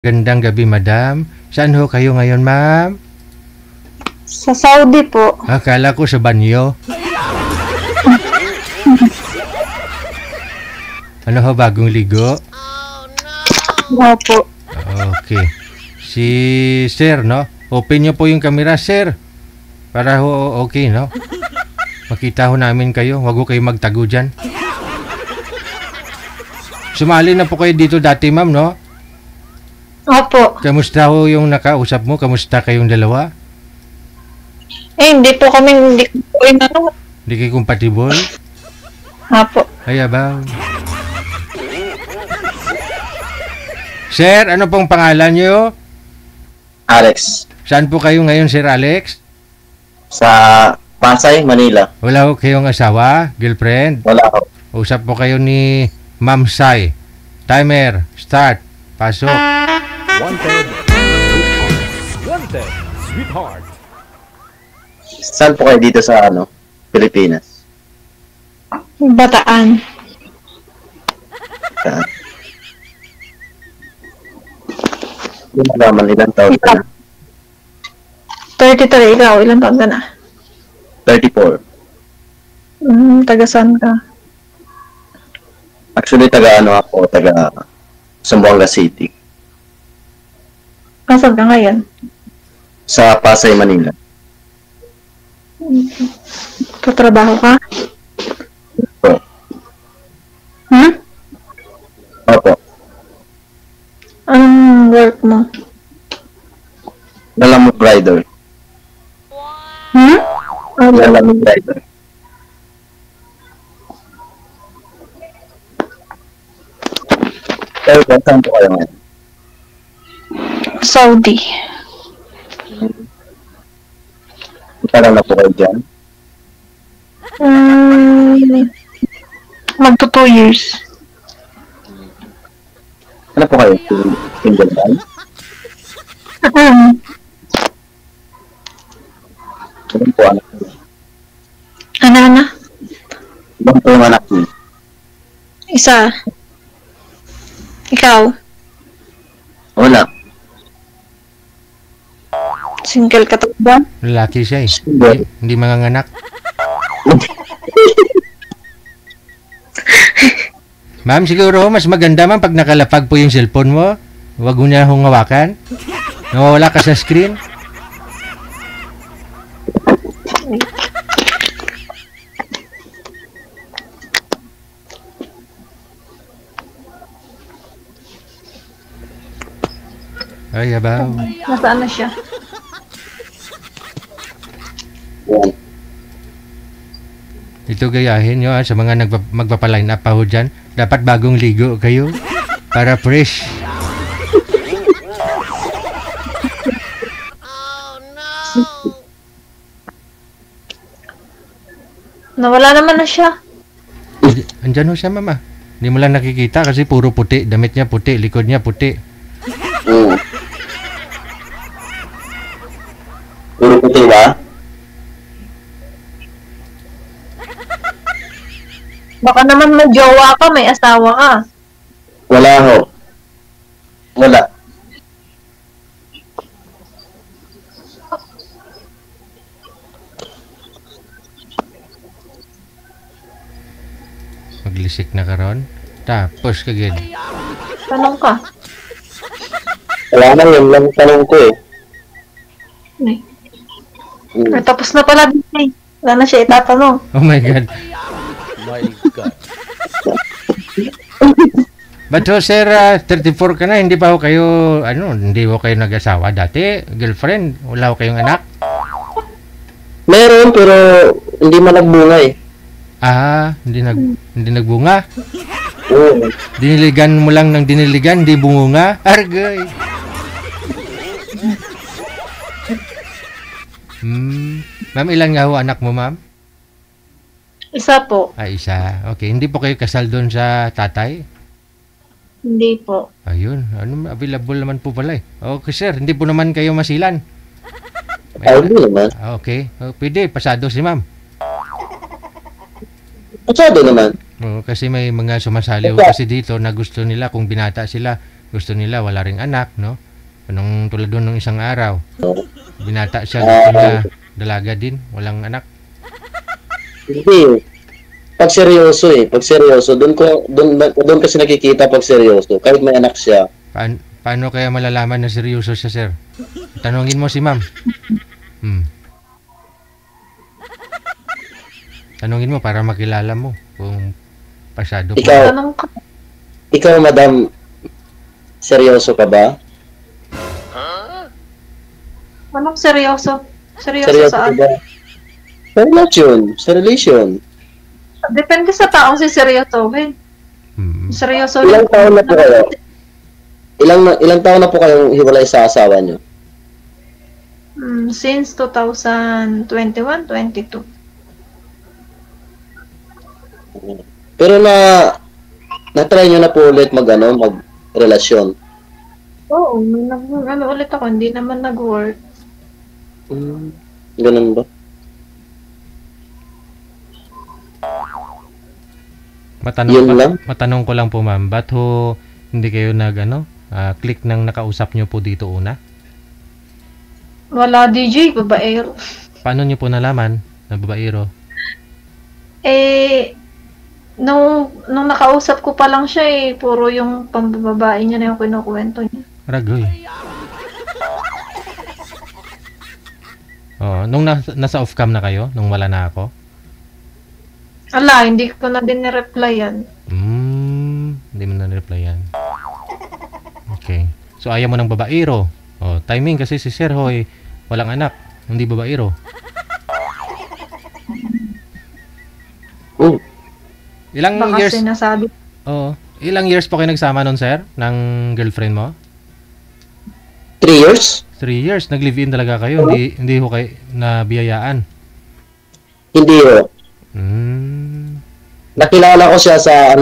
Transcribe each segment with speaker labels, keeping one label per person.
Speaker 1: Gandang gabi, madam. Saan ho kayo ngayon, ma'am?
Speaker 2: Sa Saudi po.
Speaker 1: Akala ko sa banyo. Ano ho, bagong ligo?
Speaker 2: Opo.
Speaker 1: Okay. Si sir, no? Open nyo po yung camera, sir. Para ho, okay, no? Makita ho namin kayo. Huwag ho kayo magtago dyan. Sumali na po kayo dito dati, ma'am, no?
Speaker 2: Opo.
Speaker 1: Kamusta ho yung nakausap mo? Kamusta kayong dalawa?
Speaker 2: Hindi po inano.
Speaker 1: Hindi kayo compatible?
Speaker 2: Opo.
Speaker 1: Ay, abaw. Sir, ano pong pangalan nyo?
Speaker 3: Alex,
Speaker 1: Saan po kayo ngayon, Sir Alex?
Speaker 3: sa Pasay, Manila.
Speaker 1: Wala ho kayong asawa, girlfriend?
Speaker 3: Wala ako.
Speaker 1: Usap po kayo ni Ma'am Sai. Timer, start. Pasok.
Speaker 4: Wanted, sweetheart.
Speaker 3: Saan po kayo dito sa Pilipinas?
Speaker 2: Bataan.
Speaker 3: Saan? Hindi mo naman ilang taon ka na?
Speaker 2: 33. Ikaw, ilang taon ka na?
Speaker 3: 34.
Speaker 2: Taga saan ka?
Speaker 3: Actually, taga Zamboanga City.
Speaker 2: Nasaan ka ngayon?
Speaker 3: Sa Pasay, Manila.
Speaker 2: Tatrabaho ka?
Speaker 3: Opo.
Speaker 2: Hmm?
Speaker 3: Opo.
Speaker 2: Anong work mo?
Speaker 3: Lalamove rider.
Speaker 2: Hmm?
Speaker 3: Lalamove rider. Pero saan po kayo ngayon?
Speaker 2: Saudi.
Speaker 3: Parang na po kayo dyan?
Speaker 2: Magto 2 years.
Speaker 3: Ano po kayo? Single man? Ilan po anak niyo?
Speaker 2: Ano?
Speaker 3: Ilan po yung anak niyo?
Speaker 2: Isa. Ikaw?
Speaker 3: Wala.
Speaker 2: Single ka ba?
Speaker 1: Lalaki siya eh.
Speaker 3: Single.
Speaker 1: Hindi manganganak. Ma'am, siguro mas maganda man pag nakalapag po yung cellphone mo. Huwag mo niya hong hawakan. Nawawala ka sa screen. Ay, abaw.
Speaker 2: Nasaan na siya?
Speaker 3: Yan.
Speaker 1: Ito gayahin nyo sa mga magpapaline up pa ho dyan. Dapat bagong ligo kayo para fresh.
Speaker 2: Nawala naman na siya.
Speaker 1: Andyan ho siya, mama. Hindi mo lang nakikita kasi puro puti. Damit niya puti, likod niya puti.
Speaker 3: Puro puti ba?
Speaker 2: Baka naman may jowa ka, may asawa ka.
Speaker 3: Wala ho. Wala.
Speaker 1: Maglisik na karon. Tapos kagid.
Speaker 2: Tanong ka.
Speaker 3: Wala na, yun lang tanong ko eh.
Speaker 2: Ay, tapos na pala din eh. Wala na siya itatanong.
Speaker 1: Oh my God.
Speaker 4: My God.
Speaker 1: But ho, sir, 34 ka na, hindi pa ho kayo, hindi ho kayo nag-asawa dati? Girlfriend? Wala ho kayong anak?
Speaker 3: Meron, pero hindi man nagbunga eh.
Speaker 1: Ah, hindi nagbunga?
Speaker 3: Oo.
Speaker 1: Diniligan mo lang ng diniligan, hindi bungunga? Argay! Ma'am, ilan nga ho anak mo, ma'am?
Speaker 2: Isa po.
Speaker 1: Ah, isa. Okay, hindi po kayo kasal doon sa tatay?
Speaker 2: Hindi po.
Speaker 1: Ayun, available naman po pala eh. Okay, sir, hindi po naman kayo masilan.
Speaker 3: Ay, hindi naman.
Speaker 1: Okay, pwede, pasado si ma'am.
Speaker 3: Masyado naman.
Speaker 1: Kasi may mga sumasali ho kasi dito na gusto nila kung binata sila, Gusto nila wala ring anak, no? Anong tulad doon ng isang araw.
Speaker 3: Oo.
Speaker 1: Binata siya, gusto niya dalaga din, walang anak.
Speaker 3: Hindi. Pag seryoso, doon kasi nakikita pag seryoso. Kahit may anak siya.
Speaker 1: Paano kaya malalaman na seryoso siya, sir? Tanungin mo si ma'am. Tanungin mo para makilala mo kung pasado pa.
Speaker 3: Ikaw, madam, seryoso ka ba?
Speaker 2: Anong seryoso? Seryoso
Speaker 3: Seryoso
Speaker 2: saan?
Speaker 3: ka ba? Sa relation.
Speaker 2: Depende sa taong si seryosohin. Seryoso
Speaker 3: Ilang taon na po kayo? Ilang taon na po kayong hiwalay sa asawa niyo?
Speaker 2: Since 2021, 22.
Speaker 3: Pero na-try niyo na po ulit mag-relasyon.
Speaker 2: Oo, ano ulit ako, hindi naman nag-work.
Speaker 3: Ganun ba?
Speaker 1: Matanong ko lang po, ma'am, ba't ho hindi kayo click nang nakausap nyo po dito una?
Speaker 2: Wala, DJ, babaero.
Speaker 1: Paano nyo po nalaman na babaero?
Speaker 2: Nung nakausap ko pa lang siya puro yung pambababae niya na yung kinukwento niya.
Speaker 1: Ragoy. Oh, nung nasa off-cam na kayo, nung wala na ako?
Speaker 2: Ala, hindi ko na din ni-replyan.
Speaker 1: Hindi mo na ni-replyan. Okay. So, ayaw mo ng babaero. Oh, timing kasi si Sir Hoy, walang anak. Hindi babaero. Ilang
Speaker 2: Baka
Speaker 1: years?
Speaker 2: sinasabi.
Speaker 1: Ilang years po kayo nagsama nun, sir? Ng girlfriend mo?
Speaker 3: 3 years?
Speaker 1: 3 years. Nag-live-in talaga kayo. Hindi ho kayo nabiyayaan.
Speaker 3: Hindi ho. Nakilala ko siya sa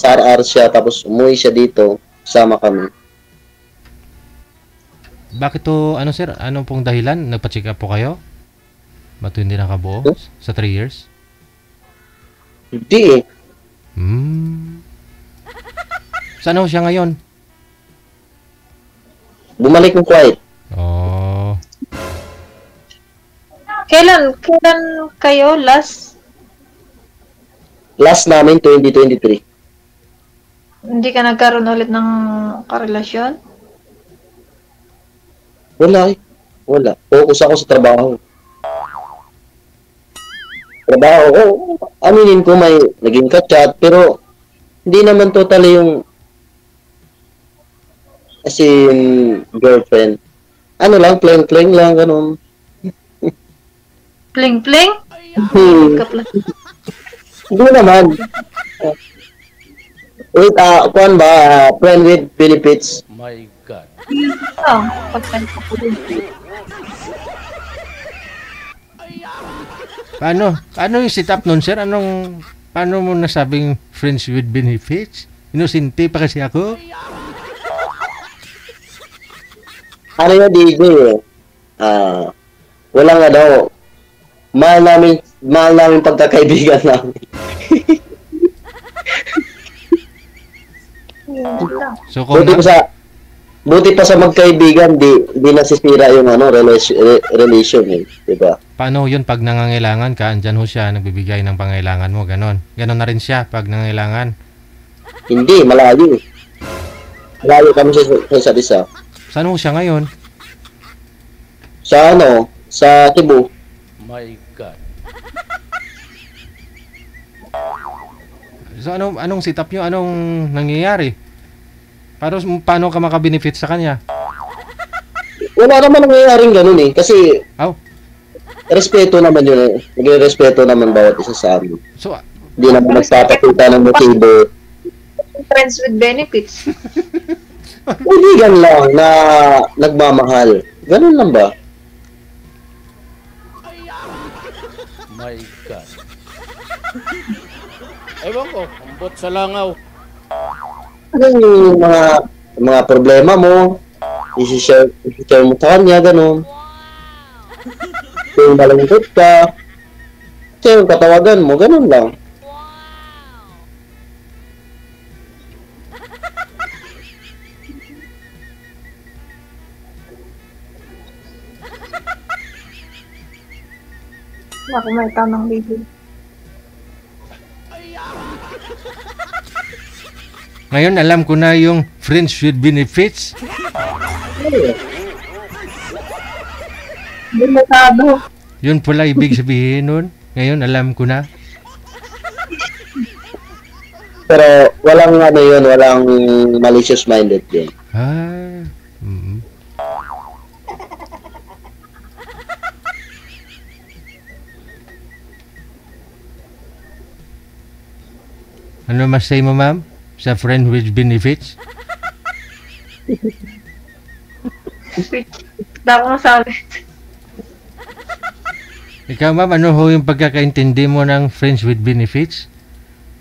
Speaker 3: RR siya, tapos umuwi siya dito, sama kami.
Speaker 1: Bakit to, sir? Anong pong dahilan? Nagpa-check up po kayo? Ba't hindi nakabuo sa 3 years?
Speaker 3: Hindi
Speaker 1: Saan ho siya ngayon?
Speaker 3: Bumalik ng Kuwait.
Speaker 2: Kailan kayo last?
Speaker 3: Last namin, 2023.
Speaker 2: Hindi ka nagkaroon ulit ng karelasyon?
Speaker 3: Wala. Focus ako sa trabaho. Aminin ko may naging ka-chat, pero hindi naman totally yung as in girlfriend. Plain lang, ganun.
Speaker 2: Pling-pling?
Speaker 3: Hindi naman. Wait, friend with benefits.
Speaker 4: My God.
Speaker 2: Pagkanta ko din.
Speaker 1: Paano yung setup nun, sir? Paano mo nasabing friends with benefits? Inosente pa kasi ako.
Speaker 3: Ano yung DJ wala nga daw. Mahal namin pagkakaibigan namin.
Speaker 1: So, kung
Speaker 3: buti pa sa magkaibigan, di nasisira yung relation diba?
Speaker 1: Paano yun pag nangangailangan ka, andyan ho siya, nagbibigay ng pangailangan mo, ganon. Ganon na rin siya pag nangangailangan.
Speaker 3: Hindi, malayo. Malayo kami sa isa't isa.
Speaker 1: Saan ho siya ngayon?
Speaker 3: Sa Cebu.
Speaker 4: My God.
Speaker 1: So, anong setup nyo? Anong nangyayari? Paano ka makabenefit sa kanya?
Speaker 3: Wala naman nangyayaring ganun kasi respeto naman yun Nagre-respeto naman bawat isa sa amin.
Speaker 1: So,
Speaker 3: hindi naman nagpapakita ng motibo.
Speaker 2: Friends with benefits.
Speaker 3: Kaibigan lang na nagmamahal. Ganun lang ba?
Speaker 4: My God. Ewan ko, umbot sa langaw.
Speaker 3: Ano yung mga problema mo, i-share mo sa kanya, ganun. Kung malungkot ka, yung katawagan mo, ganun lang.
Speaker 2: Ako may tamang baby.
Speaker 1: Ngayon alam ko na yung friends with benefits.
Speaker 2: Delikado.
Speaker 1: Yun pala ibig sabihin nun. Ngayon alam ko na.
Speaker 3: Pero walang ano yun, walang malicious minded din.
Speaker 1: Ah. Ano mas say mo, ma'am? Sa friend with benefits?
Speaker 2: Wala akong masabi.
Speaker 1: Ikaw, ma'am, ano ho yung pagkakaintindi mo ng friends with benefits?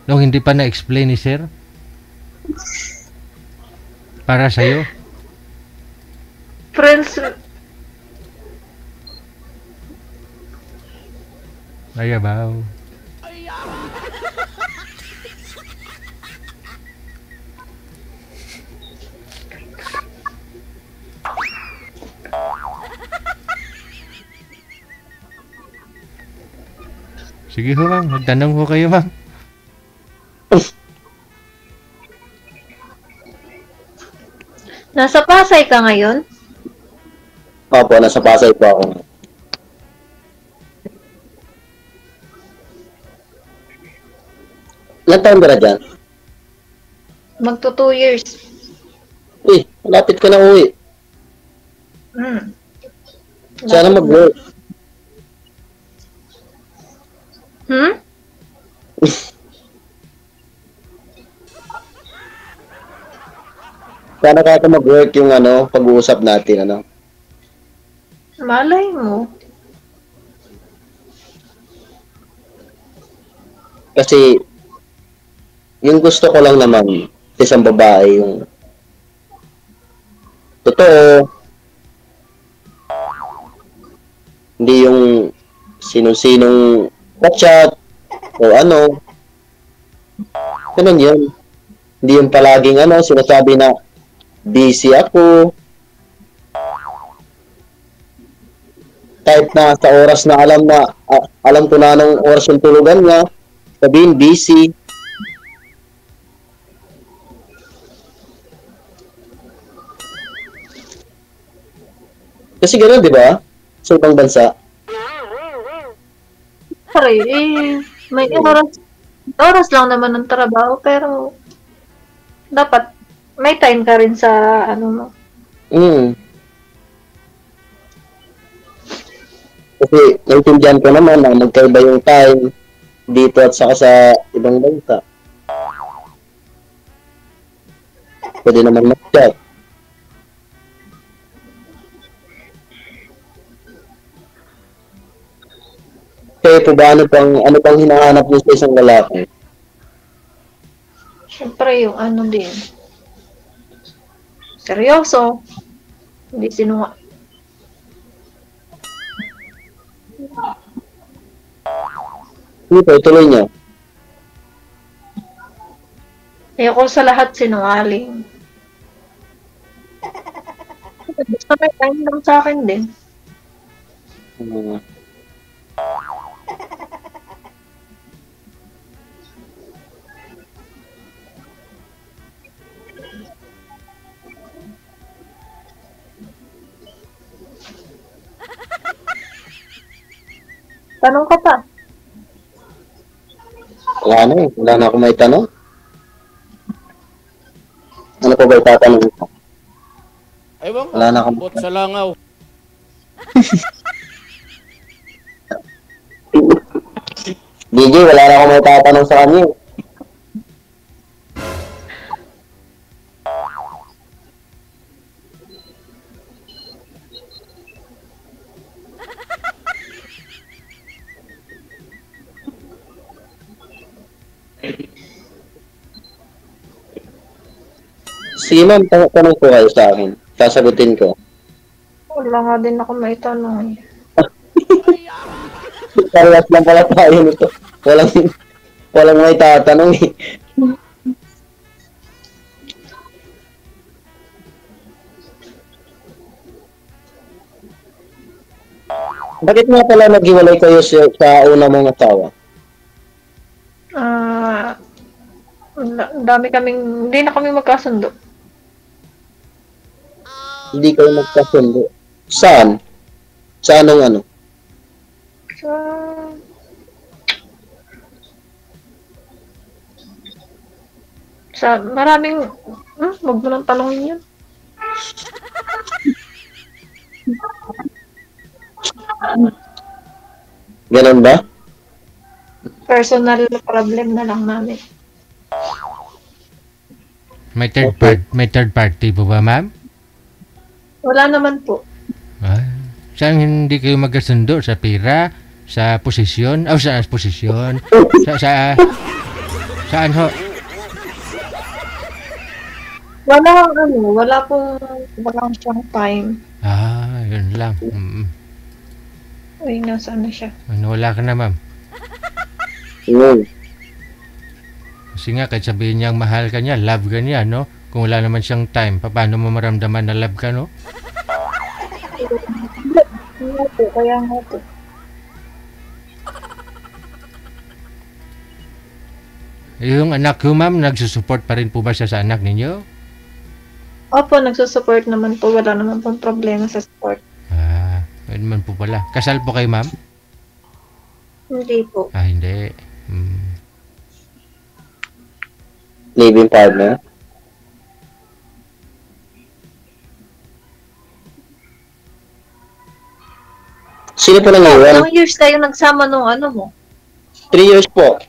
Speaker 1: Nung hindi pa na-explain ni sir? Para sa'yo?
Speaker 2: Friends,
Speaker 1: Ayabaw. Sige ho, ma'am. Magtanong ho kayo, ma'am.
Speaker 2: nasa Pasay ka ngayon?
Speaker 3: Opo, nasa Pasay po ako. Ilan taon ka na dyan?
Speaker 2: Magto 2 years.
Speaker 3: Malapit ka na uwi.
Speaker 2: Hmm.
Speaker 3: Sana mag-work.
Speaker 2: Hmm?
Speaker 3: Sana kaya mag-work yung pag-uusap natin,
Speaker 2: Malay mo.
Speaker 3: Kasi, yung gusto ko lang naman, isang babae, yung totoo, hindi yung sinong-sinong chat o ano. Ganun yun. Hindi yung palaging sinasabi na busy ako. Kahit na sa oras na alam ko na anong oras yung tulugan niya, sabihin busy. Kasi gano'n, di ba? Sa ibang bansa.
Speaker 2: Pare, may oras lang naman ng trabaho, pero dapat may time ka rin sa mo.
Speaker 3: Kasi naintindihan ko naman na magkaiba yung time dito at saka sa ibang bansa. Pwede naman mag-chat. Kaya po ba ano pang hinahanap niyo sa isang lalaki?
Speaker 2: Siyempre, yung din. Seryoso. Hindi sinunga.
Speaker 3: Hindi po, ituloy niyo.
Speaker 2: Ayoko sa lahat sinungaling. Basta may time lang sa akin din. Tanong ka pa.
Speaker 3: Wala na akong may tanong. Ano pa ba itatanong ko?
Speaker 4: Ewan ko,
Speaker 3: Wala na akong-
Speaker 4: ambot sa langaw.
Speaker 3: DJ, wala na akong may tatanong sa kanya. Sige ma'am, tanong po kayo sa akin. Sasagutin ko.
Speaker 2: Wala nga din ako may tanong.
Speaker 3: Parehas lang pala tayo nito. Walang may tatanong eh. Bakit nga pala naghiwalay kayo sa una mong asawa?
Speaker 2: Hindi na kami magkasundo.
Speaker 3: Hindi kayo magkasundo. Saan? Sa anong ano?
Speaker 2: So, sa maraming, wag mo nang tanongin yun.
Speaker 3: Ganun ba?
Speaker 2: Personal problem na lang namin.
Speaker 1: May third party po ba, ma'am?
Speaker 2: Wala naman po.
Speaker 1: Ah, saan hindi kayo magkasundo? Sa pera? Sa posisyon? Sa posisyon? Saan ho?
Speaker 2: Walang siyang time.
Speaker 1: Yun lang.
Speaker 2: Uy, nasaan na siya?
Speaker 1: Wala ka na, ma'am. Kasi nga, kahit sabihin niyang mahal ka niya, love ka niya, no? Kung wala naman siyang time, paano mo maramdaman na love ka, no?
Speaker 2: Kaya nga po.
Speaker 1: Yung anak ko, ma'am, nagsusupport pa rin po ba siya sa anak ninyo?
Speaker 2: Opo, nagsusupport naman po. Wala naman pong problema sa support.
Speaker 1: Yun man po pala. Kasal po kayo, ma'am?
Speaker 2: Hindi po.
Speaker 1: Hindi.
Speaker 3: Living partner? Sino po nangyayari?
Speaker 2: Ilang years kayo nagsama nung ano mo?
Speaker 3: 3 years po.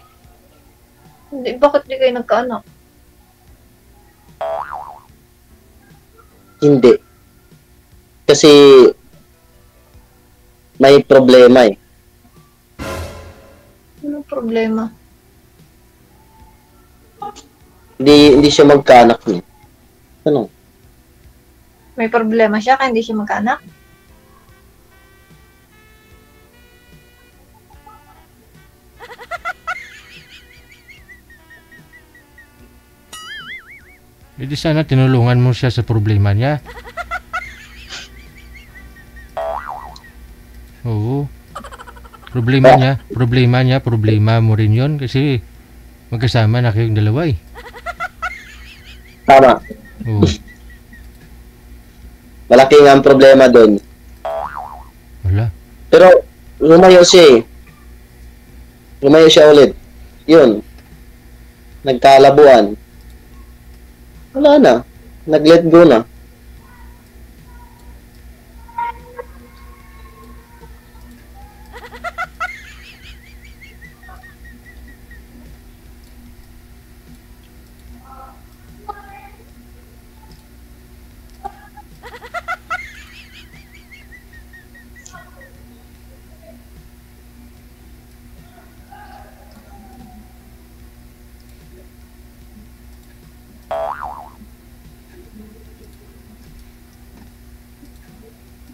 Speaker 2: Hindi, bakit di kayo nagkaanak?
Speaker 3: Hindi. Kasi may problema eh.
Speaker 2: Anong problema?
Speaker 3: Hindi siya magkaanak niya. Ano?
Speaker 2: May problema siya kaya hindi siya magkaanak?
Speaker 1: Hindi sana tinulungan mo siya sa problema niya. Oo. Problema mo rin yun kasi magkasama na kayong dalawa eh.
Speaker 3: Tama.
Speaker 1: Oo.
Speaker 3: Malaki nga ang problema doon.
Speaker 1: Wala.
Speaker 3: Pero lumayo siya eh. Lumayo siya ulit. Yun. Nagkalabuan. Wala na. Nag-let go na.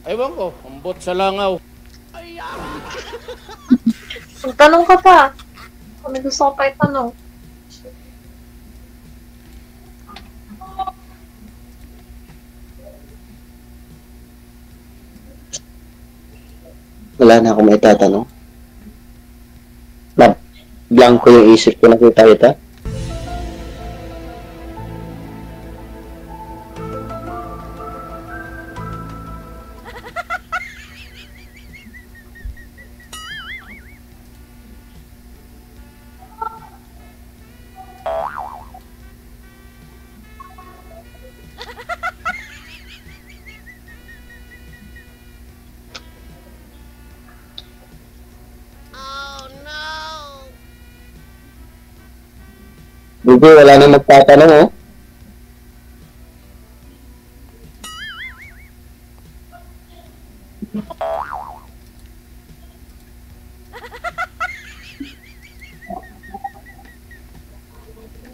Speaker 4: Ewan ko, ambot sa langaw.
Speaker 2: Magtanong ka pa. Kami gusto ko pa itanong.
Speaker 3: Wala na akong maitatanong. Blanco yung isip ko, nakita kita. Bibi, wala nang magtatanong oh.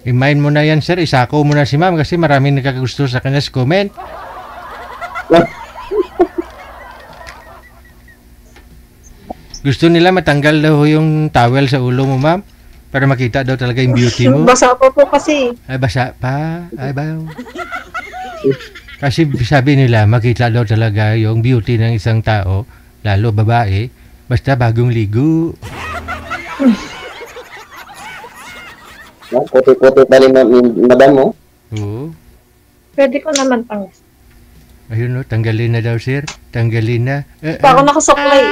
Speaker 1: Remind mo na yan, sir. Isako mo na si ma'am kasi maraming nagkagusto sa kanya sa comment. Gusto nila matanggal daw yung towel sa ulo mo, ma'am. Para makita daw talaga yung beauty mo.
Speaker 2: Basa pa po kasi.
Speaker 1: Ay, basa pa. Ay, bayaw. Kasi sabi nila, makita daw talaga yung beauty ng isang tao, lalo babae, Basta bagong ligo.
Speaker 3: No? Puti-puti pa rin madam mo.
Speaker 1: Oo.
Speaker 2: Pwede ko naman tanggal.
Speaker 1: Ayun no, tanggalin na daw sir. Tanggalin na.
Speaker 2: Pa ako nakasuklay.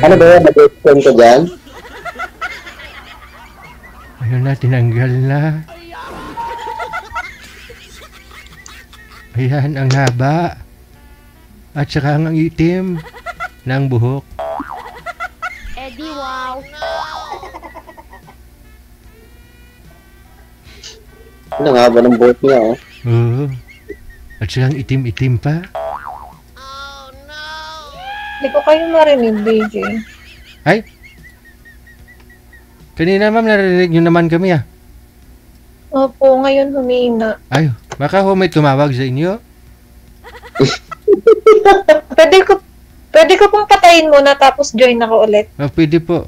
Speaker 3: Ano ba yan? Nag-explain ka dyan?
Speaker 1: Ayun na, tinanggal na. Ayan, ang haba. At saka ang itim ng buhok.
Speaker 5: Eddie, wow.
Speaker 3: Ano nga ba ng buhok niya, oh?
Speaker 1: Oo. At saka ang itim-itim pa.
Speaker 2: Hindi ko kayo marinig, DJ.
Speaker 1: Ay! Kanina ma'am, narinig nyo naman kami ah.
Speaker 2: Opo, ngayon humina.
Speaker 1: Ay, baka ho may tumawag sa inyo.
Speaker 2: Pwede ko pong patayin muna tapos join ako ulit.
Speaker 1: Pwede po.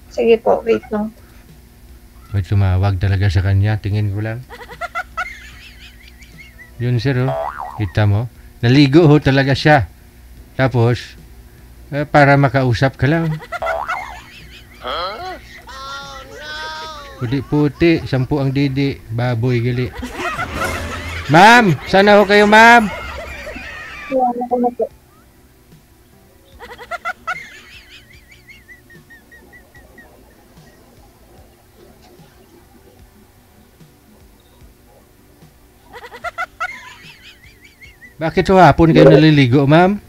Speaker 2: Sige po, wait lang.
Speaker 1: May tumawag talaga sa kanya. Tingin ko lang. Yun sir oh. Kita mo? Naligo ho talaga siya. Tapos, para makausap ka lang. Puti-puti, 10 ang didi, baboy gali. Ma'am, sana ho kayo ma'am.
Speaker 2: Wala ko na po.
Speaker 1: Bakit so hapon kayo naliligo ma'am?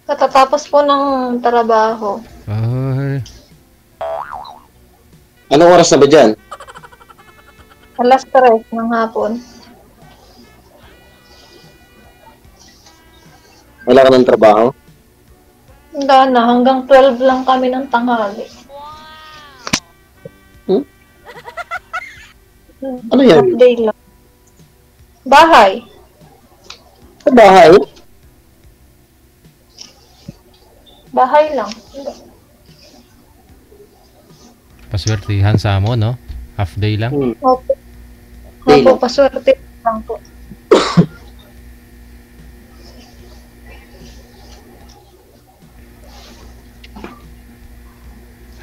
Speaker 2: Katatapos po ng trabaho.
Speaker 1: Ay,
Speaker 3: Anong oras na ba dyan?
Speaker 2: Alas 3 ng hapon.
Speaker 3: Wala ka ng trabaho?
Speaker 2: Wala na, hanggang 12 lang kami ng tanghali.
Speaker 3: Ano yan?
Speaker 2: Half day lang. Bahay.
Speaker 3: Sa bahay?
Speaker 2: Bahay lang.
Speaker 1: paswertihan sa amo no? Half day lang.
Speaker 2: Opo.
Speaker 3: Day
Speaker 2: Opo,
Speaker 3: lang.
Speaker 2: paswerte lang po.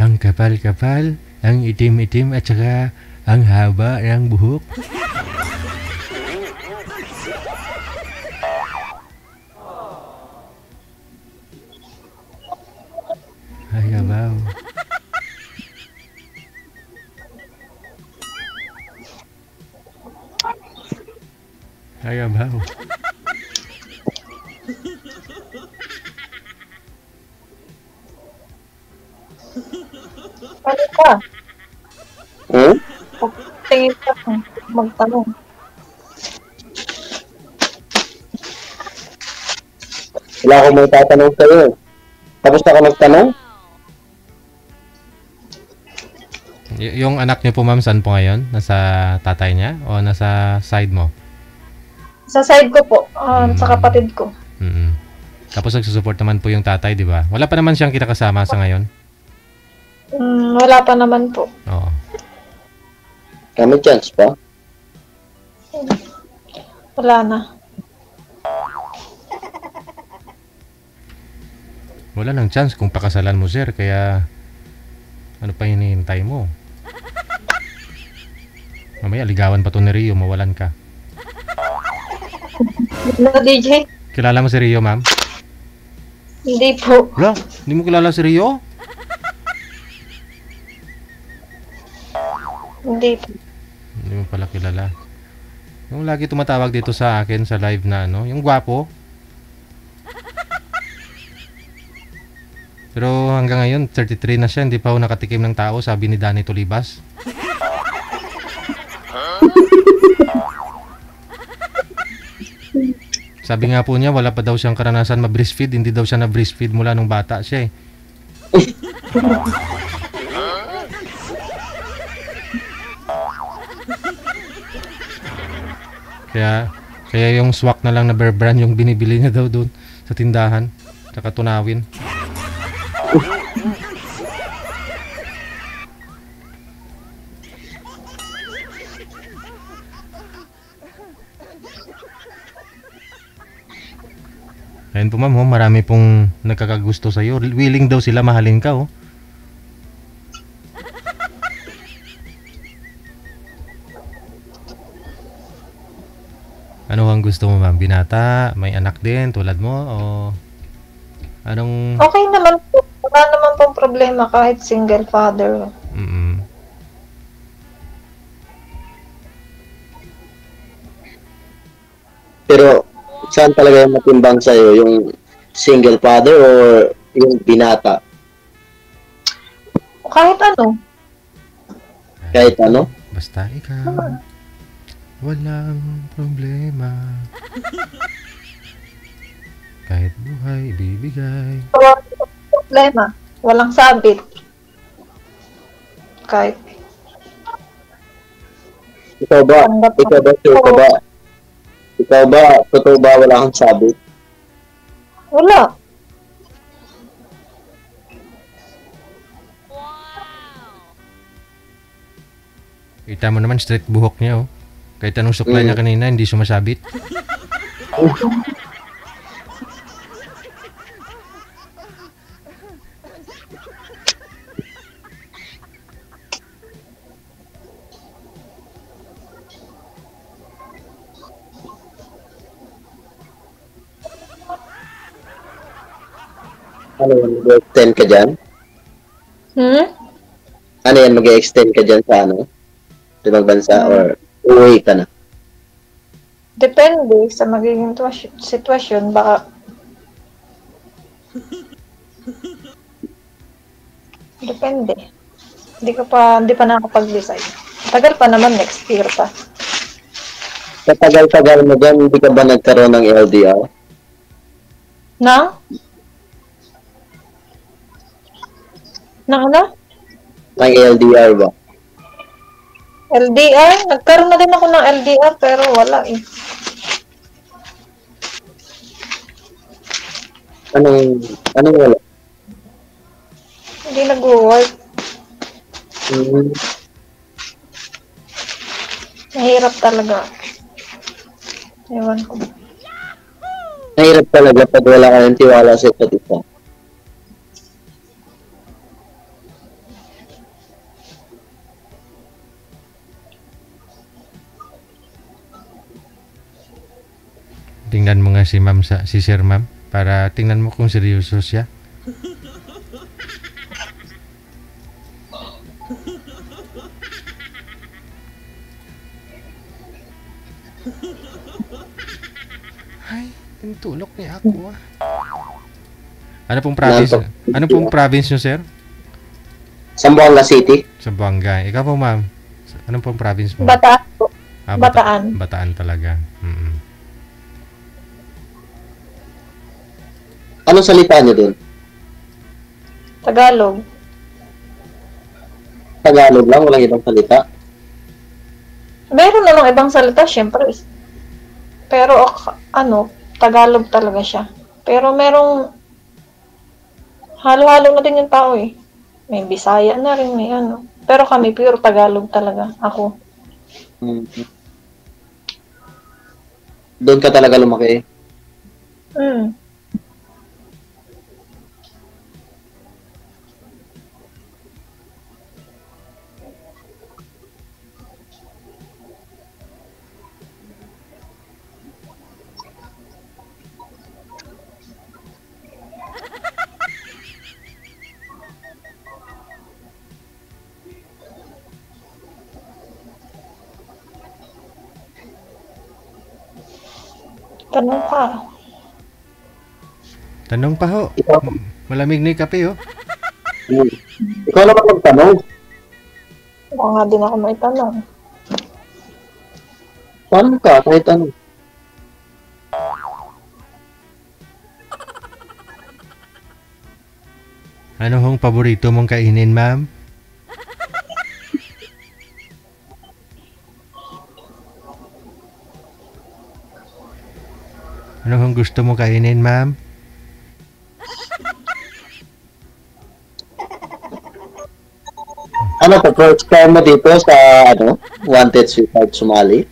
Speaker 1: Ang kapal-kapal, ang itim-itim at saka ang haba ng buhok. Ay, abaw. Ay, abaw.
Speaker 2: Ano ka?
Speaker 3: Hmm?
Speaker 2: Tingin ka kung magtanong.
Speaker 3: Wala akong may tatanong sa'yo. Tapos na ka magtanong?
Speaker 1: Yung anak niyo po ma'am, saan po ngayon? Nasa tatay niya o nasa side mo?
Speaker 2: Sa side ko po, sa kapatid ko.
Speaker 1: Mm. Tapos nagsusupport naman po yung tatay, di ba? Wala pa naman siyang kinakasama sa ngayon?
Speaker 2: Wala pa naman po.
Speaker 1: Oo.
Speaker 3: Kami chance pa?
Speaker 2: Wala na.
Speaker 1: Wala nang chance kung pakasalan mo, sir. Kaya, ano pa hinihintay mo? Mamaya, ligawan pa to ni Rio, mawalan ka.
Speaker 2: No, DJ?
Speaker 1: Kilala mo si Rio, ma'am?
Speaker 2: Hindi po.
Speaker 1: Wala, hindi mo kilala si Rio?
Speaker 2: Hindi po.
Speaker 1: Hindi mo pala kilala. Yung lagi tumatawag dito sa akin sa live na ano, yung gwapo. Pero hanggang ngayon, 33 na siya, hindi pa ako nakatikim ng tao, sabi ni Danny Tolibas. Sabi nga po niya, wala pa daw siyang karanasan ma-breastfeed, hindi daw siya na-breastfeed mula nung bata siya eh. Kaya yung swak na lang na Bear Brand yung binibili niya daw doon sa tindahan, tsaka tunawin. Ayun po ma'am, oh, marami pong nagkakagusto sa'yo. Willing daw sila mahalin ka, oh. Ano ang gusto mo ma'am? Binata? May anak din tulad mo? O anong...
Speaker 2: Okay naman po. Wala naman pong problema kahit single father.
Speaker 1: Mm-mm.
Speaker 3: Pero saan talaga yung matimbang sa'yo? Yung single father or yung binata?
Speaker 2: Kahit ano.
Speaker 3: Kahit ano?
Speaker 1: Basta ikaw. Walang problema. Kahit buhay, ibibigay.
Speaker 2: Walang problema. Walang sabit. Kahit
Speaker 3: Ikaw ba? Totoo ba wala kang sabit?
Speaker 2: wala.
Speaker 1: Kita mo naman straight buhok niya, oh. Kahit anong suklay niya kanina, hindi sumasabit.
Speaker 3: Ano yan, mag-extend ka dyan? Ano yan, mag-extend ka dyan sa ano? Sa ibang bansa or uuwi ka na?
Speaker 2: Depende sa magiging sitwasyon. Baka depende. Hindi pa nakakapag-decide. Tagal pa naman, next year pa.
Speaker 3: Sa tagal-tagal mo dyan, hindi ka ba nagkaroon ng LDR?
Speaker 2: Na? Na ano?
Speaker 3: Ng LDR ba?
Speaker 2: LDR? Nagkaroon na din ako ng LDR pero wala eh.
Speaker 3: Anong wala?
Speaker 2: Hindi nag-work. Mahirap talaga. Ewan ko.
Speaker 3: Nahirap talaga pag wala ka ng tiwala sa isa't isa.
Speaker 1: Tingnan mo nga si ma'am si sir ma'am para tingnan mo kung seryoso siya. Ay, yung tulok ni ako ah. Ano pong province? Ano pong province nyo, sir?
Speaker 3: Zamboanga City?
Speaker 1: Zamboanga. Ikaw po, ma'am. Anong pong province mo?
Speaker 2: Bataan po.
Speaker 1: Ah,
Speaker 2: Bataan.
Speaker 1: Bataan talaga. Mm-mm.
Speaker 3: Anong salita niyo dun?
Speaker 2: Tagalog.
Speaker 3: Tagalog lang, walang ibang salita?
Speaker 2: Meron namang ibang salita, syempre. Pero Tagalog talaga siya. Pero merong halo-halo na din yung tao eh. May Bisaya na rin, may ano. Pero kami pure Tagalog talaga. Ako.
Speaker 3: Doon ka talaga lumaki?
Speaker 2: Mm. Tanong pa.
Speaker 1: Tanong pa ho.
Speaker 3: Ikaw?
Speaker 1: Malamig na yung kape, oh.
Speaker 3: Ikaw naman magtanong.
Speaker 2: Baka nga din ako may tanong.
Speaker 3: Paano ka? Kahit ano.
Speaker 1: Ano hong paborito mong kainin, ma'am? Ano hong gusto mo kainin, ma'am?
Speaker 3: Ano to? First time mo dito sa Wanted Sweetheart Somali?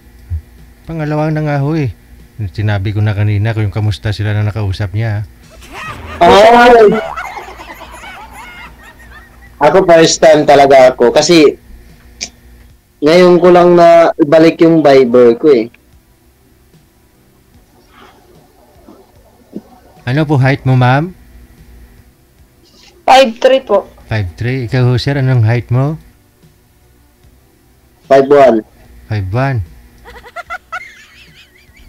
Speaker 1: Pangalawang na nga ho eh. Sinabi ko na kanina kung kamusta sila na nakausap niya.
Speaker 3: Ay! Ako first time talaga ako kasi ngayon ko lang na ibalik yung Viber ko eh.
Speaker 1: Ano po height mo, ma'am?
Speaker 2: 5'3" po.
Speaker 1: 5'3". Ikaw, sir, anong height mo?
Speaker 3: 5'1".
Speaker 1: 5'1".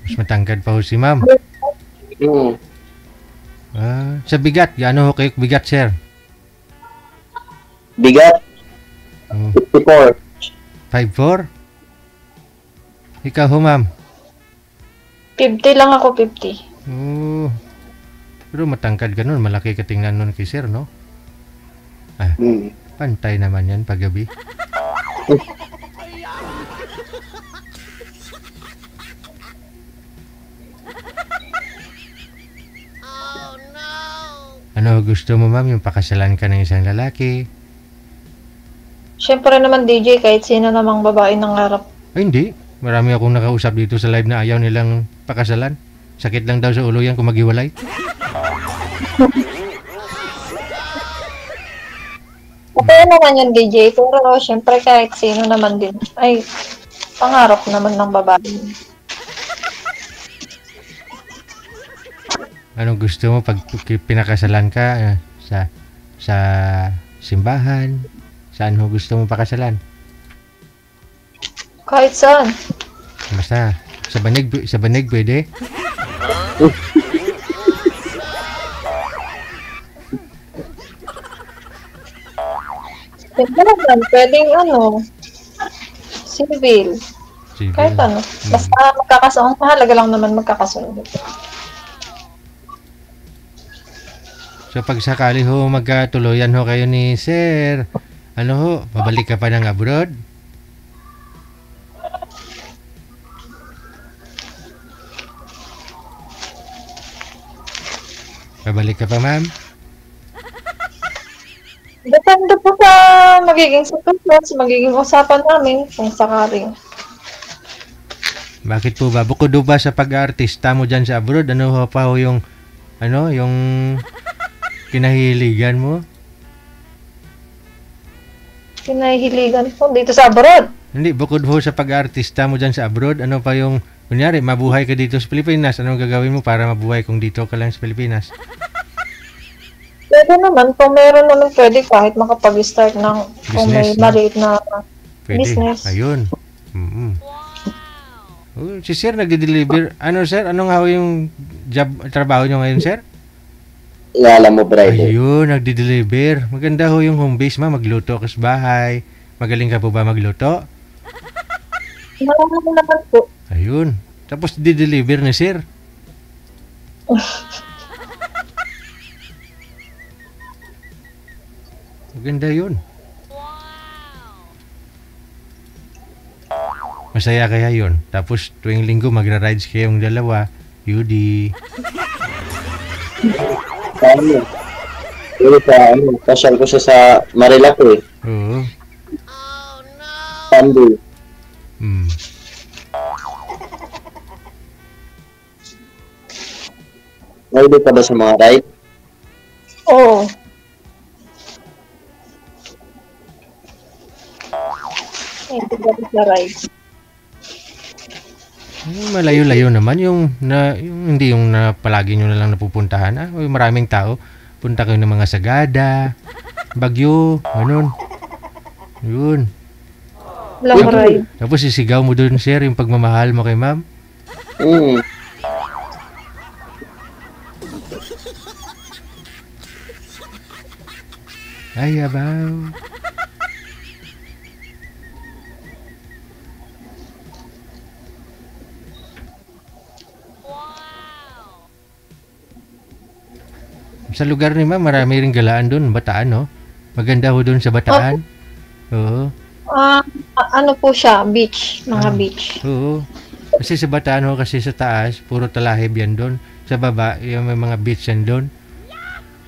Speaker 1: Mas matangkad pa ho si ma'am. Sa bigat, gaano ho kayo bigat, sir?
Speaker 3: Bigat,
Speaker 1: Oh,
Speaker 3: 54.
Speaker 1: 5'4". Ikaw ho, ma'am?
Speaker 2: 50 lang ako, 50.
Speaker 1: Oh, pero matangkad ka nun. Malaki ka tingnan nun kay sir, no? Pantay naman yan paggabi. Ano gusto mo, ma'am? Yung pakasalan ka ng isang lalaki?
Speaker 2: Siyempre naman, DJ, kahit sino namang babae nangarap.
Speaker 1: Ay, hindi. Marami akong nakausap dito sa live na ayaw nilang pakasalan. Sakit lang daw sa ulo yan kung maghiwalay.
Speaker 2: Okay naman yun, DJ, pero siyempre kahit sino naman din. Ay, pangarap naman ng babae.
Speaker 1: Anong gusto mo pag pinakasalan ka sa simbahan? Saan mo gusto mo pakasalan?
Speaker 2: Kahit saan.
Speaker 1: Basta sa banig pwede.
Speaker 2: Siyempre naman, pwedeng civil.
Speaker 1: Sige.
Speaker 2: Kahit ano. Basta magkakasunod. Mahalaga lang naman magkakasunod.
Speaker 1: So pag sakali ho magkatuloyan ho kayo ni sir, ano ho, babalik ka pa ng abroad? Babalik ka pa, ma'am?
Speaker 2: Depende po sa magiging sitwasyon, magiging usapan namin kung sakaling.
Speaker 1: Bakit po ba? Bukod ho ba sa pag-aartista mo dyan sa abroad, ano ho pa ho yung kinahiligan mo?
Speaker 2: Kinahiligan po dito sa abroad.
Speaker 1: Hindi, bukod ho sa pag-aartista mo dyan sa abroad, ano pa yung, kunyari, mabuhay ka dito sa Pilipinas, anong gagawin mo para mabuhay kung dito ka lang sa Pilipinas?
Speaker 2: Pwede naman, kung meron naman pwede kahit makapag-start ng kung may
Speaker 1: Business, no?
Speaker 2: maliit na
Speaker 1: Pwede.
Speaker 2: business.
Speaker 1: Ayun. Oh, si sir nagde-deliver. Ano sir? Anong nga ho yung trabaho nyo ngayon, sir?
Speaker 3: Alam mo, brother.
Speaker 1: Ayun, nagde-deliver. Maganda ho yung home base, ma. Magluto ka sa bahay. Magaling ka po ba magluto?
Speaker 2: Marami naman po.
Speaker 1: Ayun. Tapos di-deliver ni sir. Maganda yun. Masaya kaya yun. Tapos tuwing linggo magra-rides kayong dalawa. Yudi.
Speaker 3: Pasyal ko siya sa Marilac eh.
Speaker 1: Oo.
Speaker 3: Sunday. May ka ba sa mga ride?
Speaker 2: Oo. Ito ba sa rides?
Speaker 1: Malayo-layo naman yung hindi yung na palagi nyo na lang napupuntahan. Yung maraming tao. Punta kayo ng mga Sagada, Bagyo, ganun. Yun.
Speaker 2: Long ride.
Speaker 1: Tapos sisigaw mo doon, sir, yung pagmamahal mo kay ma'am. Ay, abaw. Sa lugar ni ma'am, marami ring galaan doon, Bataan, no? Maganda ho doon sa Bataan. Oo.
Speaker 2: Ano po siya? Beach. Mga beach.
Speaker 1: Oo. Kasi sa Bataan ho, kasi sa taas, puro talahib yan doon. Sa baba, yung may mga beach yan doon.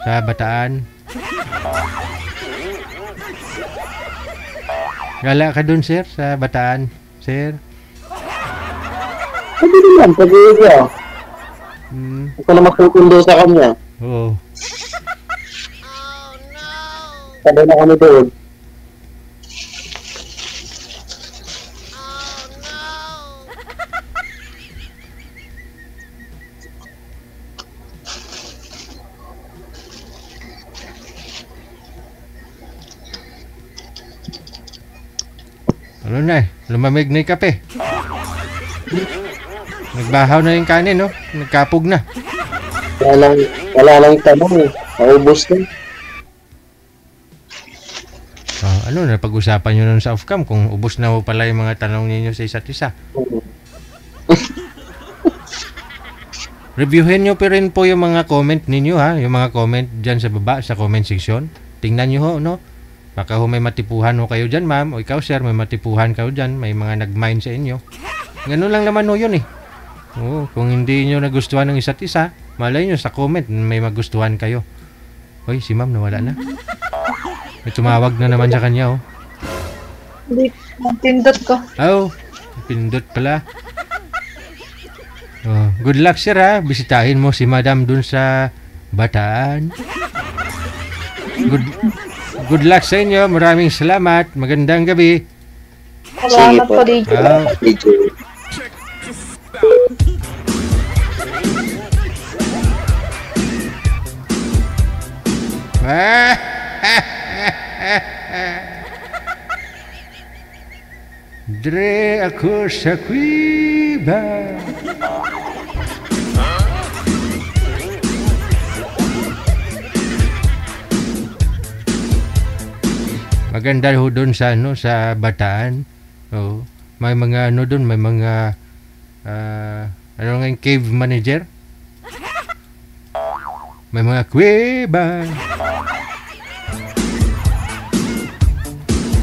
Speaker 1: Sa Bataan. Gala ka doon, sir, sa Bataan, sir.
Speaker 3: Pwede naman, pwede siya. Huwag ko na magpupundo sa kanya.
Speaker 1: Oo.
Speaker 3: Sabay na kami doon.
Speaker 1: Ano na lumamig na yung kape. Nagbahaw na yung kanin, no? Nagkapog na.
Speaker 3: Wala lang tanong eh. Naubos na.
Speaker 1: Ano na pag-usapan nyo nun sa off-cam kung ubos na mo pala yung mga tanong ninyo sa isa't isa. Reviewin nyo pa rin po yung mga comment ninyo, ha? Yung mga comment dyan sa baba, sa comment section. Tingnan nyo ho, no? Baka ho may matipuhan ho kayo dyan, ma'am. O ikaw, sir, may matipuhan kayo dyan. May mga nag-mind sa inyo. Ganun lang naman ho yun, eh. Oo, kung hindi nyo nagustuhan ng isa't isa, malay nyo sa comment, may magustuhan kayo. Hoy, si ma'am nawala na. May tumawag na naman sa kanya, oh.
Speaker 2: Hindi, pindot ko.
Speaker 1: Oh, pindot pala. Oh, good luck, sir, ha. Bisitahin mo si madam dun sa Bataan. Good luck sa inyo. Maraming salamat. Magandang gabi.
Speaker 2: Salamat po, DJ.
Speaker 3: DJ.
Speaker 1: Dre ako sa kuiba. Maganda ho doon sa ano sa Bataan. Oh, may mga ano doon, may mga ano nga yung cave manager. May mga kuweba.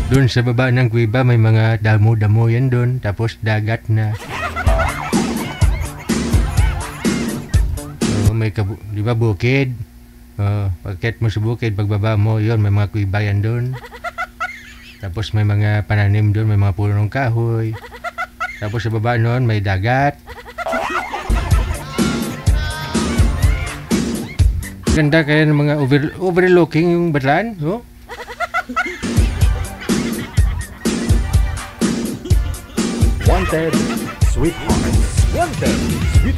Speaker 1: Doon sa baba ng kuweba may mga damo-damo yan doon, tapos dagat na. Oh, may di ba bukid? Oh, pagkat mo sa bukid, pagbaba mo, yon may mga kuweba yan doon. Tapos may mga pananim doon, may mga punong kahoy. Tapos sa baba noon may dagat. Ganda kaya ng mga overlooking yung Bataan, oh.
Speaker 6: Wanted, sweetheart. Wanted, sweetheart.